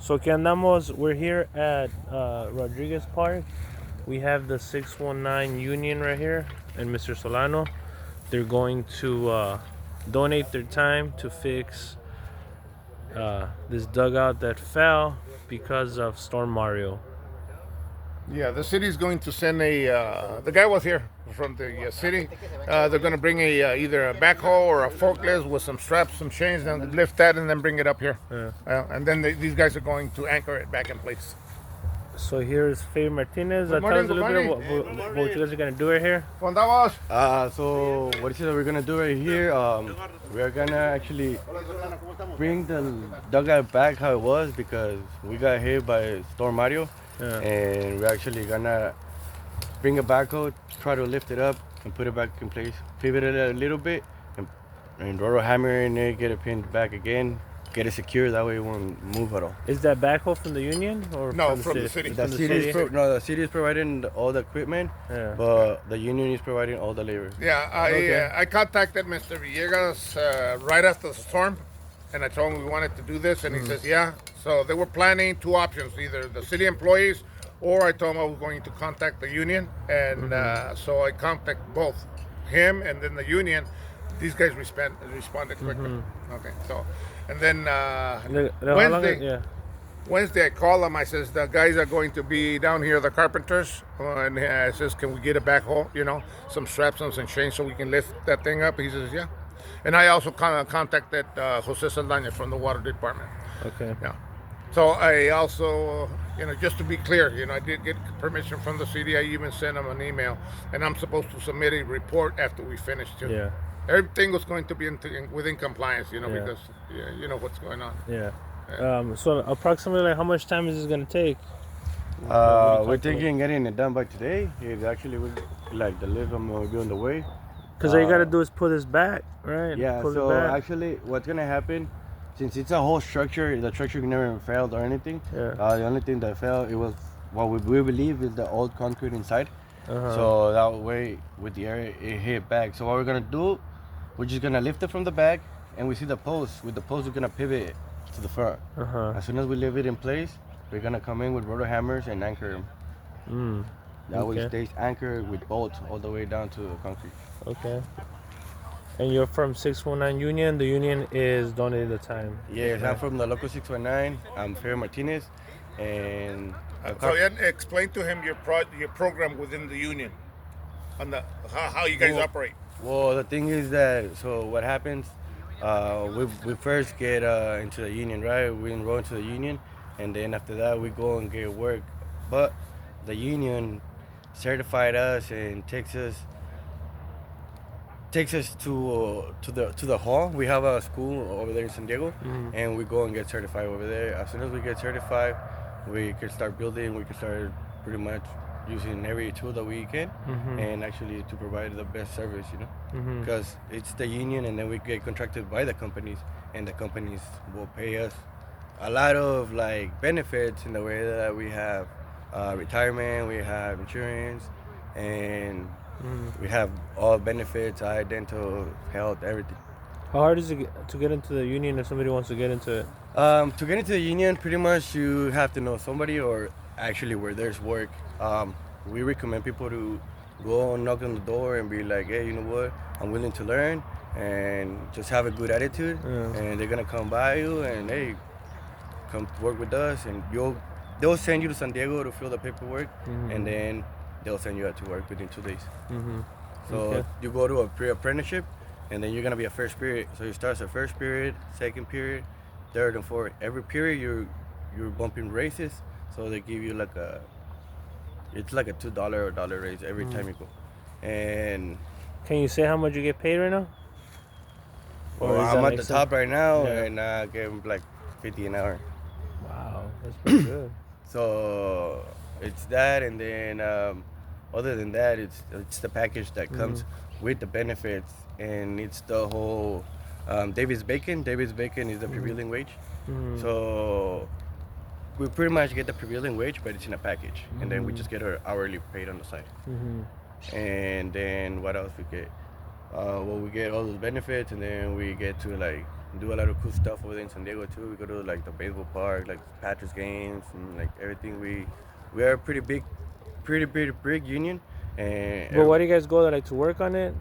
So aquí andamos. We're here at Rodriguez Park. We have the 619 Union right here and Mr. Solano. They're going to donate their time to fix this dugout that fell because of Storm Mario. Yeah, the city's going to send the guy was here from the city. They're going to bring either a backhoe or a forklift with some straps, some chains, and lift that and then bring it up here. Yeah. And then these guys are going to anchor it back in place. So here's Fe Martínez. Good Tell us morning, a little bit good what you guys are going to do right here. Contamos. So what is it that we're gonna do right here? We're gonna actually bring the dugout back how it was because we got hit by Storm Mario, and we're actually gonna bring a backhoe, try to lift it up and put it back in place, pivot it a little bit, and rotor hammer in it, get it pinned back again, get it secure. That way it won't move at all. Is that backhoe from the union or No, from from the the city? city. From The the city city? the city is providing all the equipment, Yeah. but the union is providing all the labor. Yeah, Okay. I contacted Mr. Viegas right after the storm, and I told him we wanted to do this, and he says, yeah. So they were planning two options, either the city employees, or I told him I was going to contact the union, and so I contacted both him and then the union. These guys responded quickly. Okay, so, and then How long Wednesday. yeah. Wednesday, I call them. I says the guys are going to be down here, the carpenters, and I says, can we get a backhoe? You know, some straps and some chains so we can lift that thing up. He says, yeah. And I also contacted Jose Saldana from the water department. Okay. Yeah. So I also, just to be clear, I did get permission from the city. I even sent them an email, and I'm supposed to submit a report after we finish too. Yeah. Everything was going to be within compliance, Yeah. because you know what's going on. Yeah. So approximately how much time is this gonna take? We're thinking getting it done by today. It actually was like the lift will be on the way. Because all you gotta do is pull this back, right? Yeah, Pull it so back. actually what's gonna happen, since it's a whole structure, the structure never failed or anything. Yeah. The only thing that failed, it was what we believe is the old concrete inside. Uh-huh. So that way with the air it hit back. So what we're gonna do, we're just gonna lift it from the back, and we see the post. With the post we're gonna pivot it to the front. Uh-huh. As soon as we leave it in place, we're gonna come in with rotor hammers and anchor them. That way it Okay. stays anchored with bolts all the way down to the concrete. Okay. And you're from 619 Union. The union is donating the time. Yes, I'm from the local 619. I'm Fe Martínez, and So explain to him your program within the union, on the how you guys operate. well, the thing is that so what happens? We first get into the union, right? We enroll into the union, and then after that we go and get work. But the union certified us and takes us to the hall. We have a school over there in San Diego, and we go and get certified over there. As soon as we get certified, we can start building. We can start pretty much using every tool that we can, and actually to provide the best service, because it's the union, and then we get contracted by the companies, and the companies will pay us a lot of like benefits in the way that we have retirement, we have insurance, and we have all benefits, eye, dental, health, everything. How hard is it to get into the union if somebody wants to get into it? To get into the union, pretty much you have to know somebody or actually where there's work. We recommend people to go and knock on the door and be like, hey, you know what? I'm willing to learn, and just have a good attitude. And they're gonna come by you and hey, come work with us, and they'll send you to San Diego to fill the paperwork, and then they'll send you out to work within 2 days. So Okay. you go to a pre-apprenticeship, and then you're gonna be a first period. So you start as a first period, second period, third and fourth. Every period you're bumping raises, so they give you it's like a $2 or $1 raise every time you go. And Can you say how much you get paid right now? Or well, is I'm that at the like top right now, Yeah. and I get like 50 an hour. Wow, that's pretty good. So it's that, and then other than that, it's the package that comes with the benefits, and it's the whole Davis Bacon. Davis Bacon is the prevailing wage. So we pretty much get the prevailing wage, but it's in a package, and then we just get our hourly paid on the side. And then what else we get? Well, we get all those benefits, and then we get to like do a lot of cool stuff over there in San Diego too. We go to like the baseball park, like Patriots games, and like everything. We are a pretty big union, and But why do you guys go there, like to work on it?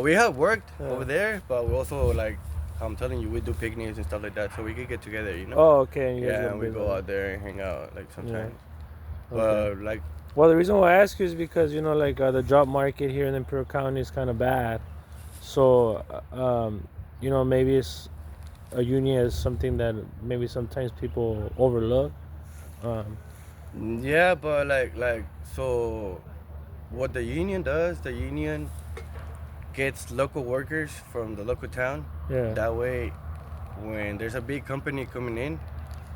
we have worked Yeah. over there, but we also like I'm telling you, we do picnics and stuff like that, so we can get together, you know. Oh, okay. And you guys Yeah, go and we visit. go out there and hang out like sometimes. Okay. But like Well, the reason why I ask you is because like the job market here in Imperial County is kind of bad. So, maybe it's a union is something that maybe sometimes people overlook. yeah, but like so, what the union does, the union gets local workers from the local town. Yeah. That way, when there's a big company coming in,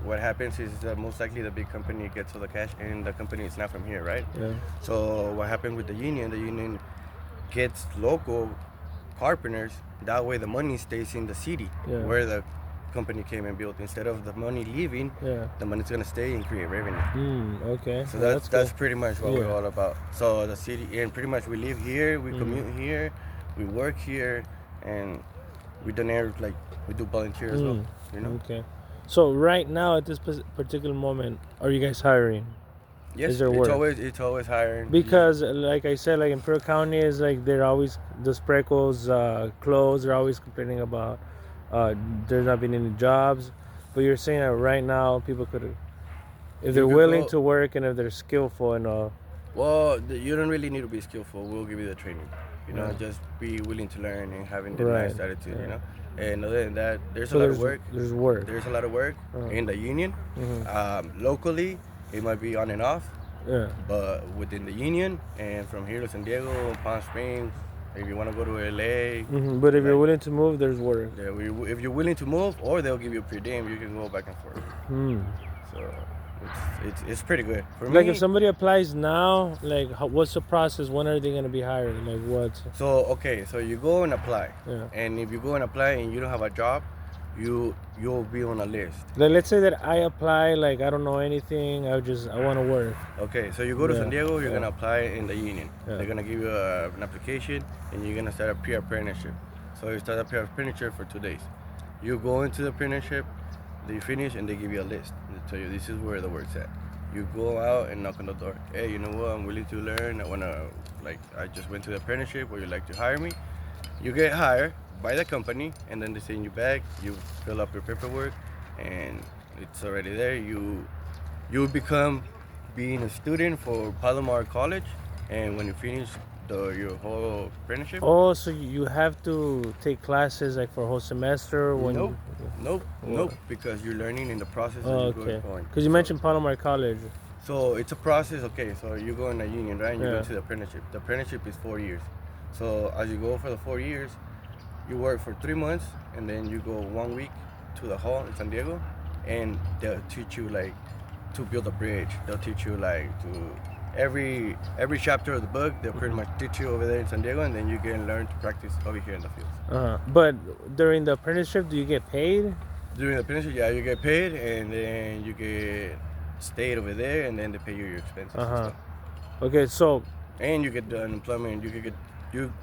what happens is that most likely the big company gets all the cash, and the company is not from here, right? Yeah. So what happened with the union gets local carpenters. That way the money stays in the city Yeah. where the company came and built. Instead of the money leaving, Yeah. the money's gonna stay and create revenue. Okay. So Well, that's good. pretty much what we're Yeah. all about. So the city, and pretty much we live here, we commute here, we work here, and we donate, like we do volunteer as well. You know. Okay. So right now at this particular moment, are you guys hiring? Yes, Is there it's work? always hiring. Because like I said, like Imperial County is like they're always the spreckles closed. They're always complaining about there's not been any jobs. But you're saying that right now people could, if they're could willing go- to work and if they're skillful and Well, you don't really need to be skillful. We'll give you the training. You know, Right. just be willing to learn and having the Right. nice attitude. Yeah. You know, and other than that, there's so a lot there's of work. There's work. There's a lot of work in the union. Locally, it might be on and off, Yeah. but within the union and from here to San Diego, Palm Springs, if you want to go to LA, But if you're like- willing to move, there's work. if you're willing to move, or they'll give you a per diem, you can go back and forth. So it's pretty good for Like me. if somebody applies now, like what's the process? When are they gonna be hired? Like what? So okay, so you go and apply, Yeah. and if you go and apply and you don't have a job, you'll be on a list. Like let's say that I apply, like I don't know anything. I want to work. Okay, so you go to Yeah, San Diego, you're yeah. gonna apply in the union. Yeah. They're gonna give you an application, and you're gonna start a peer apprenticeship. So you start a peer apprenticeship for 2 days. You go into the apprenticeship, they finish, and they give you a list. They tell you this is where the work's at. You go out and knock on the door. Hey, you know what? I'm willing to learn. I just went to the apprenticeship. Would you like to hire me? You get hired by the company, and then they send you back. You fill up your paperwork, and it's already there. You become being a student for Palomar College, and when you finish your whole apprenticeship, Oh, so you have to take classes like for a whole semester when? nope, because you're learning in the process. Oh, as you okay. going. Because you mentioned Palomar College. So it's a process. Okay, so you go in the union, right? And you Yeah. go to the apprenticeship. The apprenticeship is 4 years. So as you go for the 4 years, you work for 3 months, and then you go 1 week to the hall in San Diego, and they'll teach you like to build a bridge. They'll teach you like to every chapter of the book. They'll pretty much teach you over there in San Diego, and then you can learn to practice over here in the fields. But during the apprenticeship, do you get paid? During the apprenticeship, yeah, you get paid, and then you get stayed over there, and then they pay you your expenses. And stuff. Okay, so And you get the unemployment. You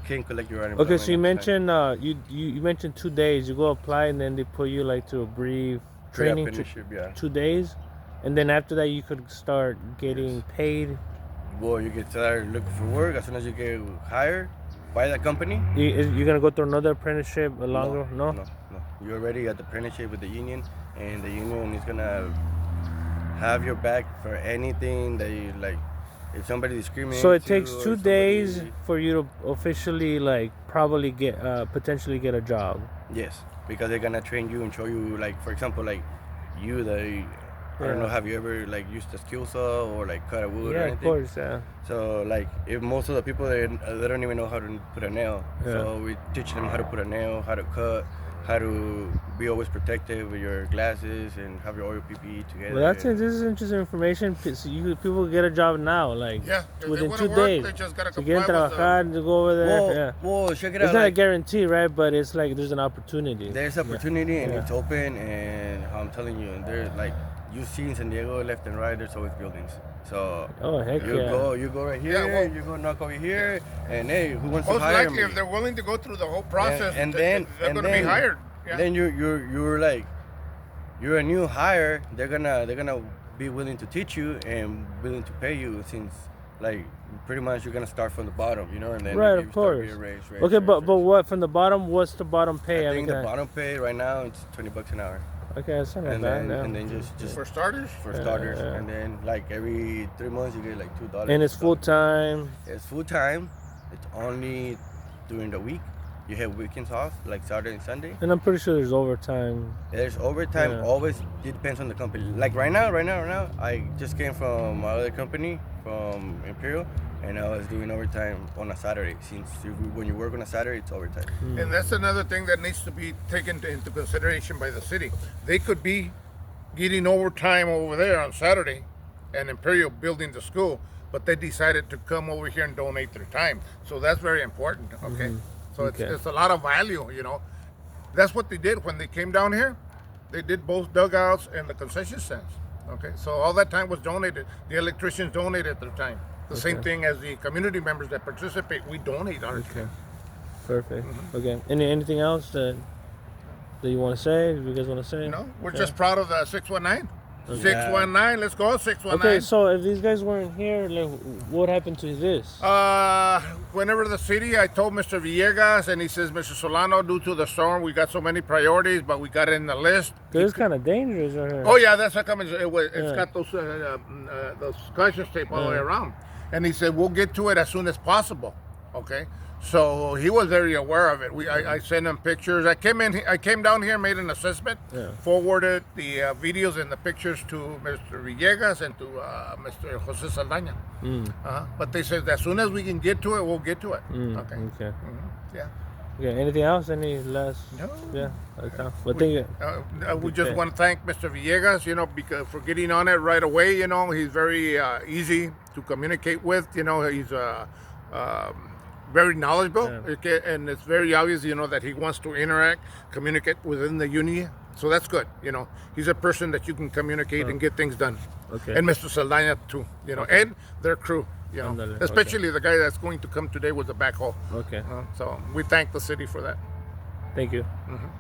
can collect your unemployment. okay, so you at the time. mentioned you mentioned 2 days. You go apply and then they put you like to a brief training. Pre-apprenticeship, yeah. 2 days, and then after that you could start getting paid. Well, you get started looking for work as soon as you get hired by the company. You're gonna go through another apprenticeship, a longer? No. No. You're already at the apprenticeship with the union, and the union is gonna have your back for anything that you like. If somebody discriminates, So it you takes or 2 days somebody- for you to officially like probably get potentially get a job. Yes, because they're gonna train you and show you, like, for example, like you, I don't Yeah. know, have you ever like used a skill saw or like cut a wood or Yeah, anything? of course. Yeah. So like, if most of the people they don't even know how to put a nail, Yeah. so we teach them how to put a nail, how to cut, how to be always protected with your glasses and have your oil PPE together. Well, this is interesting information. So people get a job now, like Yeah, if they within wanna 2 work, days. they just gotta So quieren comply with the- trabajar, to go over there. Well, yeah. well, check it It's out. not a Like, guarantee, right? But it's like there's an opportunity. there's opportunity and Yeah. it's open, and I'm telling you, there's like you see in San Diego left and right, there's always buildings. So Oh, heck you yeah. you go right here, Yeah, well- you go knock over here, and hey, who wants to Most hire likely, me? if they're willing to go through the whole process, and they're then- going to be hired. Yeah. Then you're like, you're a new hire. They're gonna be willing to teach you and willing to pay you, since like pretty much you're gonna start from the bottom, you know, and then Right, you of start course. being raised, Okay, but what from the bottom? What's the bottom pay? I think the mean, bottom pay right now it's $20 an hour. Okay, that's not And bad. then, and then just For starters? for starters, yeah. and then like every 3 months you get like $2. And it's full time. It's full time. It's only during the week. You have weekends off, like Saturday and Sunday. And I'm pretty sure there's overtime. There's overtime. Yeah. Always, it depends on the company. Like right now, I just came from my other company, from Imperial, and I was doing overtime on a Saturday. Since when you work on a Saturday, it's overtime. And that's another thing that needs to be taken into consideration by the city. They could be getting overtime over there on Saturday and Imperial building the school, but they decided to come over here and donate their time. So that's very important, okay? So Okay. it's a lot of value, you know. That's what they did when they came down here. They did both dugouts and the concession stands, okay? So all that time was donated. The electricians donated their time. The same thing as the community members that participate, we donate our Okay. time. Perfect. Okay. Anything else that you want to say? You guys want to say? No, we're Okay. just proud of the 619. 619, let's go, 619. Okay, so if these guys weren't here, like, what happened to this? Whenever the city, I told Mr. Viegas, and he says, Mr. Solano, due to the storm, we got so many priorities, but we got it in the list. It's kind of dangerous right here. Oh yeah, that's how come it's Yeah. got those caution tape all the way around. And he said, we'll get to it as soon as possible. Okay, so he was very aware of it. I sent him pictures. I came down here, made an assessment, Yeah. forwarded the videos and the pictures to Mr. Viegas and to Mr. Jose Saldaña. But they said as soon as we can get to it, we'll get to it. Okay. Okay. Yeah. Okay. Anything else? Any last? No. Yeah. Okay. But thank you. We just Okay. want to thank Mr. Villegas, you know, because for getting on it right away. You know, he's very easy to communicate with. You know, he's very knowledgeable, Yeah. okay, and it's very obvious, you know, that he wants to interact, communicate within the union. So that's good. You know, he's a person that you can communicate and get things done. Okay. And Mr. Saldaña too. You know, and their crew. You know, Ándale, especially the guy that's going to come today with the backhoe. Okay. So we thank the city for that. Thank you. Mhm.